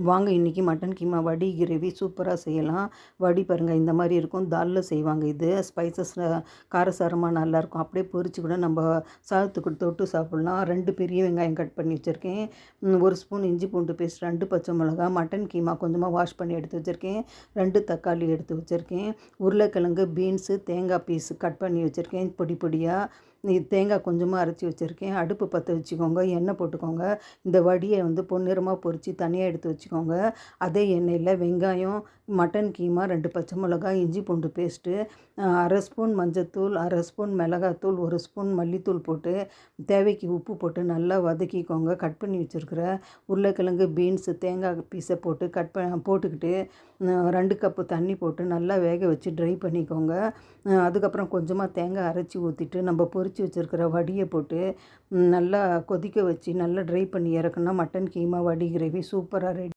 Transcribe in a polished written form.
வாங்க இன்றைக்கி மட்டன் கீமா வடி கிரேவி சூப்பராக செய்யலாம். வடி பாருங்கள் இந்த மாதிரி இருக்கும். தாலில் செய்வாங்க. இது ஸ்பைசஸ் காரசாரமாக நல்லாயிருக்கும். அப்படியே பொரிச்சு கூட நம்ம சாதத்துக்கு தொட்டு சாப்பிட்லாம். 2 பெரிய வெங்காயம் கட் பண்ணி வச்சுருக்கேன். 1 ஸ்பூன் இஞ்சி பூண்டு பேஸ்ட், 2 பச்சை மிளகா, மட்டன் கீமா கொஞ்சமாக வாஷ் பண்ணி எடுத்து வச்சுருக்கேன், 2 தக்காளி எடுத்து வச்சுருக்கேன், உருளைக்கிழங்கு, பீன்ஸு, தேங்காய் பீஸ் கட் பண்ணி வச்சுருக்கேன் பொடி பொடியாக. தேங்காய் கொஞ்சமாக அரைச்சி வச்சுருக்கேன். அடுப்பு பற்ற வச்சுக்கோங்க, எண்ணெய் போட்டுக்கோங்க. இந்த வடியை பொன்னிறமாக பொரித்து தனியாக எடுத்து வச்சுக்கோங்க. அதே எண்ணெயில் வெங்காயம், மட்டன் கீமா, 2 பச்சை மிளகாய், இஞ்சி பூண்டு பேஸ்ட்டு, 1/2 ஸ்பூன் மஞ்சத்தூள், 1/2 ஸ்பூன் மிளகாத்தூள், 1 ஸ்பூன் மல்லித்தூள் போட்டு தேவைக்கு உப்பு போட்டு நல்லா வதக்கிக்கோங்க. கட் பண்ணி வச்சுருக்கிற உருளைக்கிழங்கு, பீன்ஸு, தேங்காய் பீஸை போட்டு போட்டுக்கிட்டு 2 கப்பு தண்ணி போட்டு நல்லா வேக வச்சு ட்ரை பண்ணிக்கோங்க. அதுக்கப்புறம் கொஞ்சமாக தேங்காய் அரைச்சி ஊற்றிட்டு நம்ம பொரிச்சு வச்சுருக்கிற வடியை போட்டு நல்லா கொதிக்க வச்சு நல்லா ட்ரை பண்ணி இறக்குனா மட்டன் கீமா வடி கிரேவி சூப்பராக ரெடி.